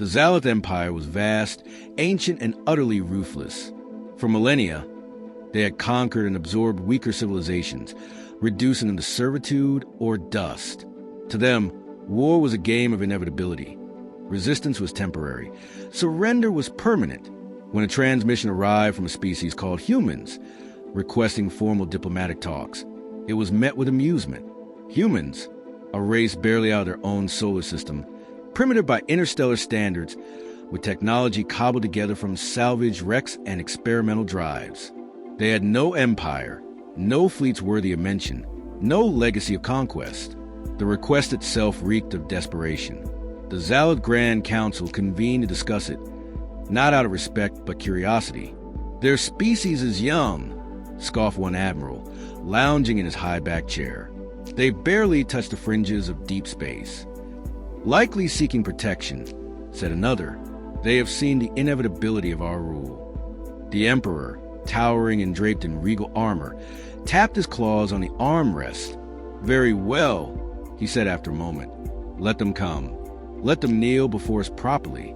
The Zalith Empire was vast, ancient, and utterly ruthless. For millennia, they had conquered and absorbed weaker civilizations, reducing them to servitude or dust. To them, war was a game of inevitability. Resistance was temporary. Surrender was permanent. When a transmission arrived from a species called humans, requesting formal diplomatic talks, it was met with amusement. Humans, a race barely out of their own solar system, primitive by interstellar standards, with technology cobbled together from salvaged wrecks and experimental drives. They had no empire, no fleets worthy of mention, no legacy of conquest. The request itself reeked of desperation. The Zalith Grand Council convened to discuss it, not out of respect but curiosity. "Their species is young," scoffed one admiral, lounging in his high-backed chair. "They barely touch the fringes of deep space." "Likely seeking protection," said another. "They have seen the inevitability of our rule." The Emperor, towering and draped in regal armor, tapped his claws on the armrest. "Very well," he said after a moment. "Let them come. Let them kneel before us properly."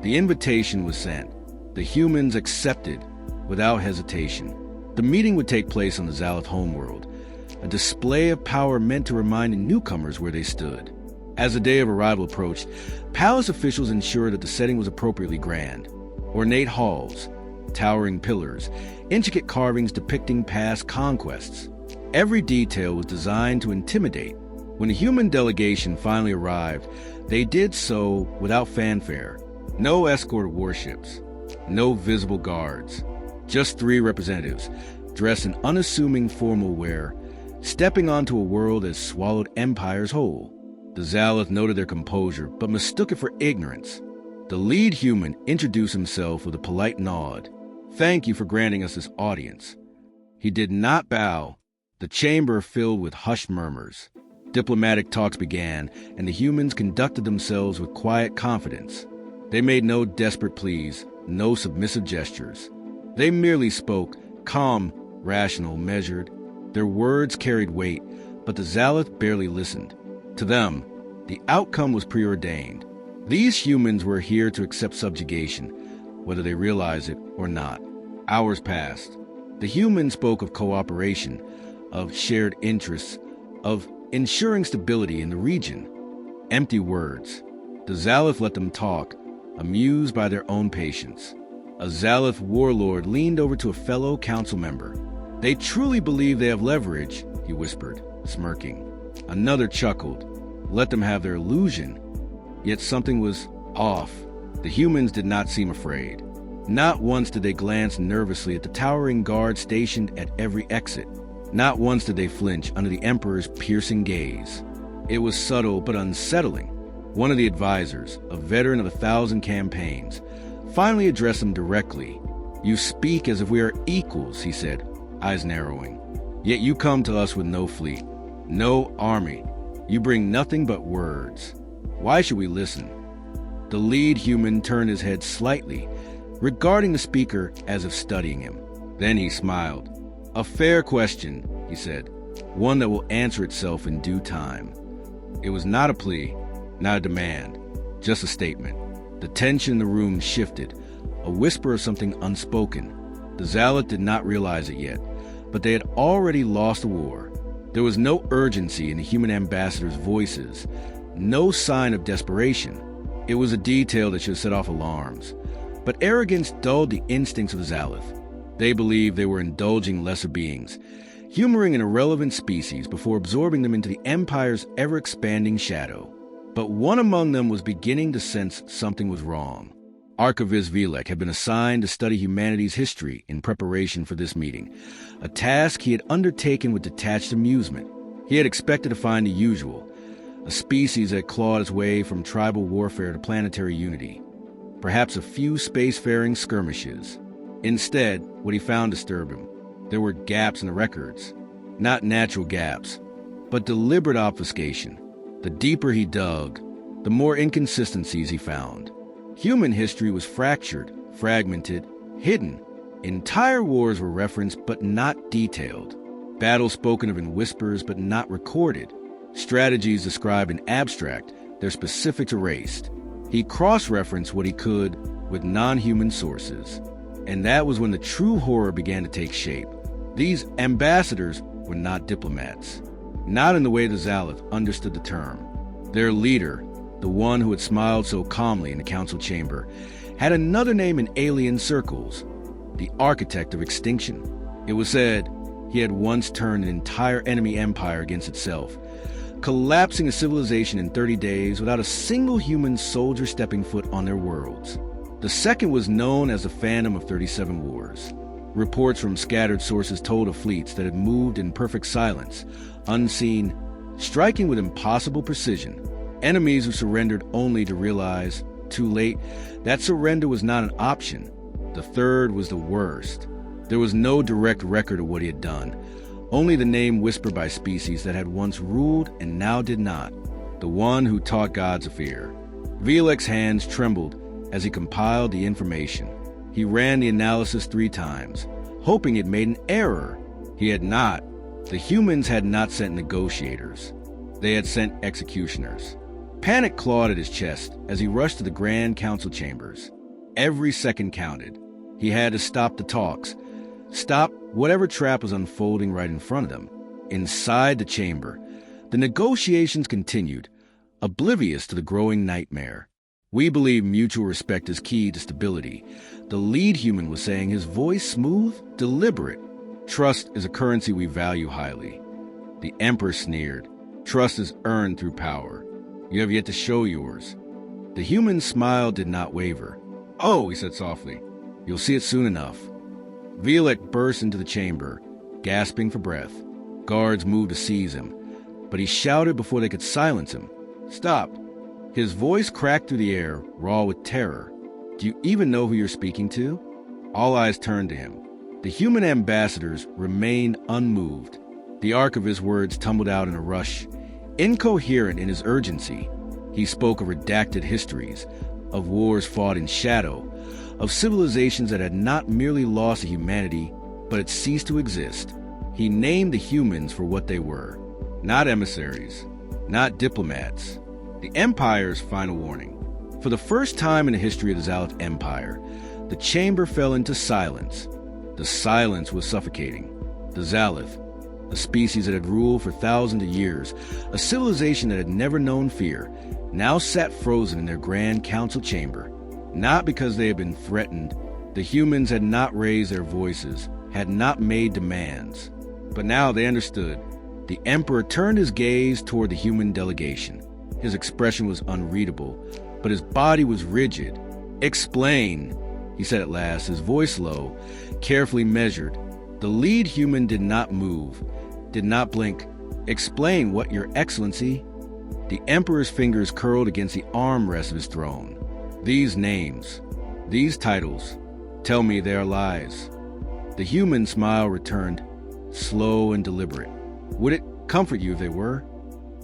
The invitation was sent. The humans accepted without hesitation. The meeting would take place on the Zalith homeworld, a display of power meant to remind the newcomers where they stood. As the day of arrival approached, palace officials ensured that the setting was appropriately grand. Ornate halls, towering pillars, intricate carvings depicting past conquests. Every detail was designed to intimidate. When the human delegation finally arrived, they did so without fanfare. No escort of warships, no visible guards, just 3 representatives, dressed in unassuming formal wear, stepping onto a world as swallowed empires whole. The Zalith noted their composure, but mistook it for ignorance. The lead human introduced himself with a polite nod. "Thank you for granting us this audience." He did not bow. The chamber filled with hushed murmurs. Diplomatic talks began, and the humans conducted themselves with quiet confidence. They made no desperate pleas, no submissive gestures. They merely spoke, calm, rational, measured. Their words carried weight, but the Zalith barely listened. To them, the outcome was preordained. These humans were here to accept subjugation, whether they realized it or not. Hours passed. The humans spoke of cooperation, of shared interests, of ensuring stability in the region. Empty words. The Zalith let them talk, amused by their own patience. A Zalith warlord leaned over to a fellow council member. "They truly believe they have leverage," he whispered, smirking. Another chuckled. "Let them have their illusion." Yet something was off. The humans did not seem afraid. Not once did they glance nervously at the towering guard stationed at every exit. Not once did they flinch under the Emperor's piercing gaze. It was subtle but unsettling. One of the advisors, a veteran of 1,000 campaigns, finally addressed them directly. "You speak as if we are equals," he said, eyes narrowing. "Yet you come to us with no fleet, no army. You bring nothing but words. Why should we listen?" The lead human turned his head slightly, regarding the speaker as if studying him. Then he smiled. "A fair question," he said, "one that will answer itself in due time." It was not a plea, not a demand, just a statement. The tension in the room shifted, a whisper of something unspoken. The Zalith did not realize it yet, but they had already lost the war. There was no urgency in the human ambassadors' voices, no sign of desperation. It was a detail that should set off alarms. But arrogance dulled the instincts of the Zalith. They believed they were indulging lesser beings, humoring an irrelevant species before absorbing them into the Empire's ever-expanding shadow. But one among them was beginning to sense something was wrong. Archivist Vilek had been assigned to study humanity's history in preparation for this meeting, a task he had undertaken with detached amusement. He had expected to find the usual, a species that clawed its way from tribal warfare to planetary unity, perhaps a few spacefaring skirmishes. Instead, what he found disturbed him. There were gaps in the records. Not natural gaps, but deliberate obfuscation. The deeper he dug, the more inconsistencies he found. Human history was fractured, fragmented, hidden. Entire wars were referenced but not detailed. Battles spoken of in whispers but not recorded. Strategies described in abstract, their specifics erased. He cross-referenced what he could with non-human sources. And that was when the true horror began to take shape. These ambassadors were not diplomats, not in the way the Zalith understood the term. Their leader, the one who had smiled so calmly in the council chamber, had another name in alien circles, the architect of extinction. It was said he had once turned an entire enemy empire against itself, collapsing a civilization in 30 days without a single human soldier stepping foot on their worlds. The second was known as the Phantom of 37 Wars. Reports from scattered sources told of fleets that had moved in perfect silence, unseen, striking with impossible precision. Enemies who surrendered only to realize, too late, that surrender was not an option. The third was the worst. There was no direct record of what he had done, only the name whispered by species that had once ruled and now did not. The one who taught gods a fear. Vielek's hands trembled as he compiled the information. He ran the analysis 3 times, hoping it made an error. He had not. The humans had not sent negotiators. They had sent executioners. Panic clawed at his chest as he rushed to the Grand Council chambers. Every second counted. He had to stop the talks, stop whatever trap was unfolding right in front of them. Inside the chamber, the negotiations continued, oblivious to the growing nightmare. We believe mutual respect is key to stability. The lead human was saying, his voice smooth, deliberate. Trust is a currency we value highly. The Emperor sneered. Trust is earned through power. You have yet to show yours. The human's smile did not waver. Oh, he said softly. You'll see it soon enough. Vielek burst into the chamber, gasping for breath. Guards moved to seize him, but he shouted before they could silence him. Stop. His voice cracked through the air, raw with terror. Do you even know who you're speaking to? All eyes turned to him. The human ambassadors remained unmoved. The arc of his words tumbled out in a rush. Incoherent in his urgency, he spoke of redacted histories, of wars fought in shadow, of civilizations that had not merely lost humanity, but had ceased to exist. He named the humans for what they were. Not emissaries, not diplomats. The Empire's final warning. For the first time in the history of the Zalith Empire, the chamber fell into silence. The silence was suffocating. The Zalith, a species that had ruled for thousands of years, a civilization that had never known fear, now sat frozen in their Grand Council chamber. Not because they had been threatened. The humans had not raised their voices, had not made demands. But now they understood. The Emperor turned his gaze toward the human delegation. His expression was unreadable, but his body was rigid. Explain, he said at last, his voice low, carefully measured. The lead human did not move, did not blink. Explain what, Your Excellency? The Emperor's fingers curled against the armrest of his throne. These names, these titles, tell me they are lies. The human smile returned, slow and deliberate. Would it comfort you if they were?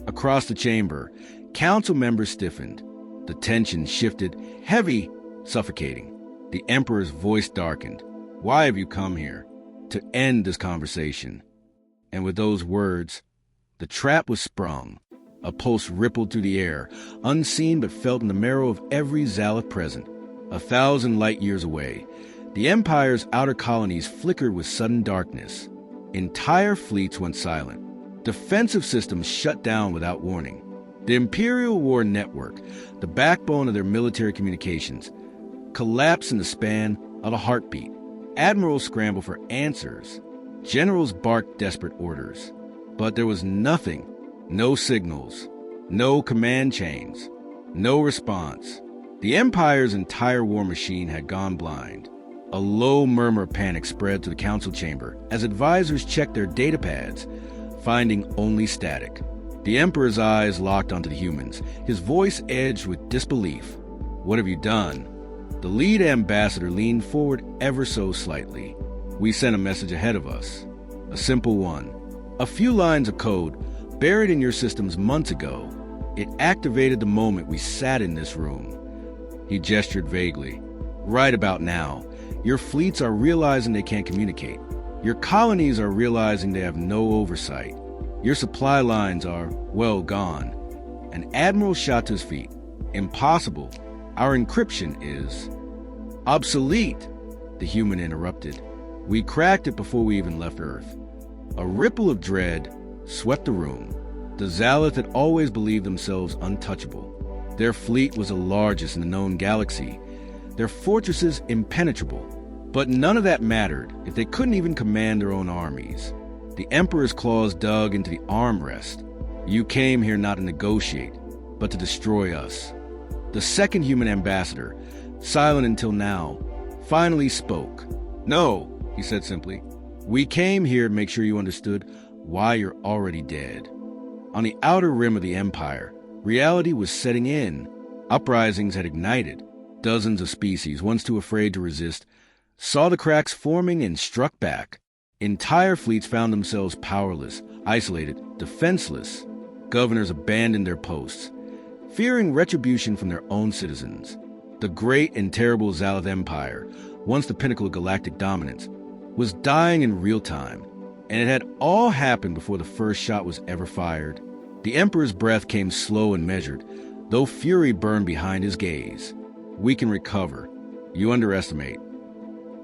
Across the chamber, council members stiffened. The tension shifted, heavy, suffocating. The Emperor's voice darkened. Why have you come here? To end this conversation. And with those words, the trap was sprung. A pulse rippled through the air, unseen but felt in the marrow of every Zalith present. 1,000 light years away, the Empire's outer colonies flickered with sudden darkness. Entire fleets went silent. Defensive systems shut down without warning. The Imperial War Network, the backbone of their military communications, collapsed in the span of a heartbeat. Admirals scrambled for answers. Generals barked desperate orders. But there was nothing. No signals, no command chains, no response. The Empire's entire war machine had gone blind. A low murmur of panic spread to the council chamber as advisors checked their datapads, finding only static. The Emperor's eyes locked onto the humans, his voice edged with disbelief. What have you done? The lead ambassador leaned forward ever so slightly. We sent a message ahead of us. A simple one. A few lines of code buried in your systems months ago. It activated the moment we sat in this room. He gestured vaguely. Right about now, your fleets are realizing they can't communicate. Your colonies are realizing they have no oversight. Your supply lines are, well, gone. An admiral shot to his feet. Impossible. Our encryption is obsolete, the human interrupted. We cracked it before we even left Earth. A ripple of dread swept the room. The Zalith had always believed themselves untouchable. Their fleet was the largest in the known galaxy, their fortresses impenetrable. But none of that mattered if they couldn't even command their own armies. The Emperor's claws dug into the armrest. You came here not to negotiate, but to destroy us. The second human ambassador, silent until now, finally spoke. No, he said simply. We came here to make sure you understood why you're already dead. On the outer rim of the Empire, reality was setting in. Uprisings had ignited. Dozens of species, once too afraid to resist, saw the cracks forming and struck back. Entire fleets found themselves powerless, isolated, defenseless. Governors abandoned their posts, fearing retribution from their own citizens. The great and terrible Zalith Empire, once the pinnacle of galactic dominance, was dying in real time, and it had all happened before the first shot was ever fired. The Emperor's breath came slow and measured, though fury burned behind his gaze. We can recover. You underestimate.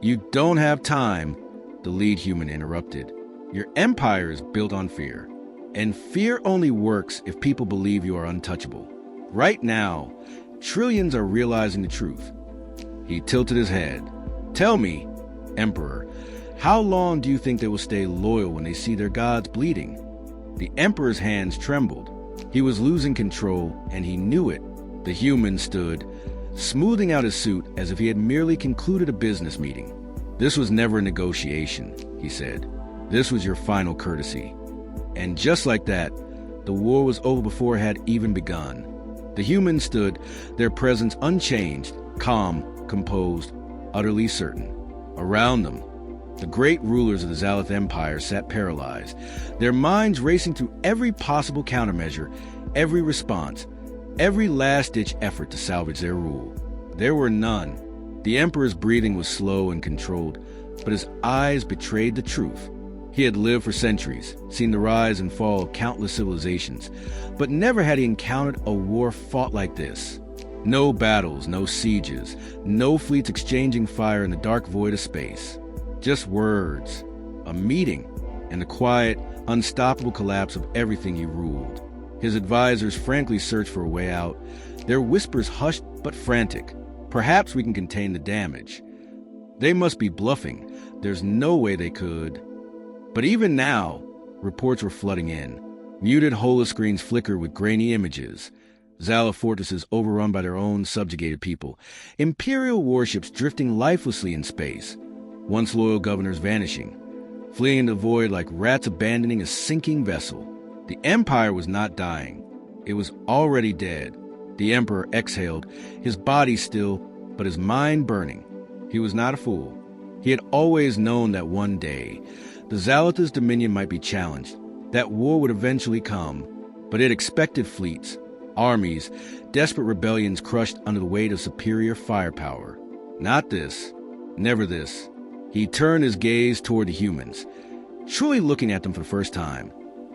You don't have time, the lead human interrupted. Your empire is built on fear, and fear only works if people believe you are untouchable. Right now, trillions are realizing the truth. He tilted his head. Tell me, Emperor, how long do you think they will stay loyal when they see their gods bleeding? The Emperor's hands trembled. He was losing control, and he knew it. The human stood, smoothing out his suit as if he had merely concluded a business meeting. This was never a negotiation, he said. This was your final courtesy. And just like that, the war was over before it had even begun. The humans stood, their presence unchanged, calm, composed, utterly certain. Around them, the great rulers of the Zalith Empire sat paralyzed, their minds racing through every possible countermeasure, every response, every last-ditch effort to salvage their rule. There were none. The Emperor's breathing was slow and controlled, but his eyes betrayed the truth. He had lived for centuries, seen the rise and fall of countless civilizations, but never had he encountered a war fought like this. No battles, no sieges, no fleets exchanging fire in the dark void of space. Just words, a meeting, and the quiet, unstoppable collapse of everything he ruled. His advisors frankly searched for a way out, their whispers hushed but frantic. Perhaps we can contain the damage. They must be bluffing. There's no way they could. But even now, reports were flooding in. Muted holoscreens flickered with grainy images. Zalith fortresses overrun by their own subjugated people. Imperial warships drifting lifelessly in space. Once loyal governors vanishing. Fleeing into the void like rats abandoning a sinking vessel. The Empire was not dying. It was already dead. The Emperor exhaled, his body still, but his mind burning. He was not a fool. He had always known that one day, the Zalith's dominion might be challenged, that war would eventually come, but it expected fleets, armies, desperate rebellions crushed under the weight of superior firepower. Not this, never this. He turned his gaze toward the humans, truly looking at them for the first time.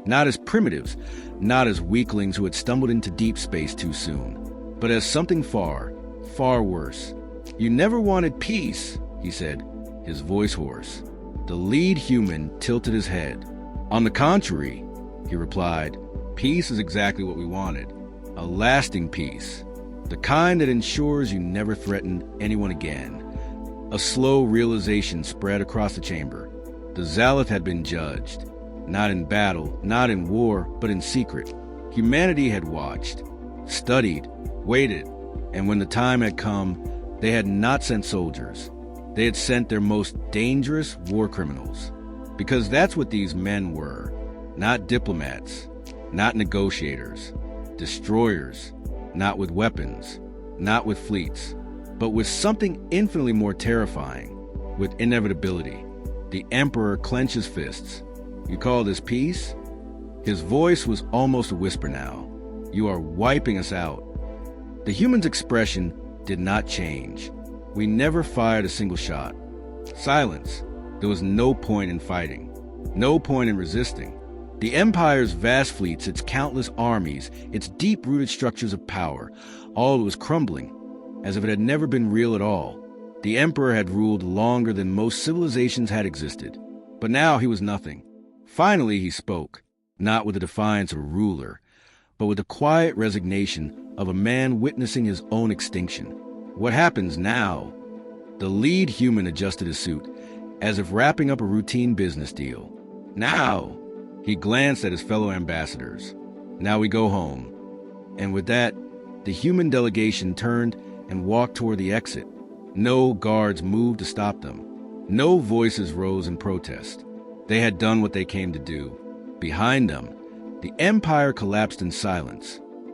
Not as primitives, not as weaklings who had stumbled into deep space too soon, but as something far, far worse. You never wanted peace, he said, his voice hoarse. The lead human tilted his head. On the contrary, he replied, peace is exactly what we wanted. A lasting peace. The kind that ensures you never threaten anyone again. A slow realization spread across the chamber. The Zalith had been judged. Not in battle, not in war, but in secret. Humanity had watched, studied, waited, and when the time had come, they had not sent soldiers. They had sent their most dangerous war criminals. Because that's what these men were. Not diplomats, not negotiators. Destroyers, not with weapons, not with fleets, but with something infinitely more terrifying, with inevitability. The Emperor clenched his fists. You call this peace? His voice was almost a whisper now. You are wiping us out. The human's expression did not change. We never fired a single shot. Silence. There was no point in fighting. No point in resisting. The Empire's vast fleets, its countless armies, its deep-rooted structures of power, all was crumbling. as if it had never been real at all. The Emperor had ruled longer than most civilizations had existed, but now he was nothing. Finally he spoke, not with the defiance of a ruler, but with the quiet resignation of a man witnessing his own extinction. What happens now? The lead human adjusted his suit, as if wrapping up a routine business deal. Now! He glanced at his fellow ambassadors. Now we go home. And with that, the human delegation turned and walked toward the exit. No guards moved to stop them. No voices rose in protest. They had done what they came to do. Behind them, the Empire collapsed in silence.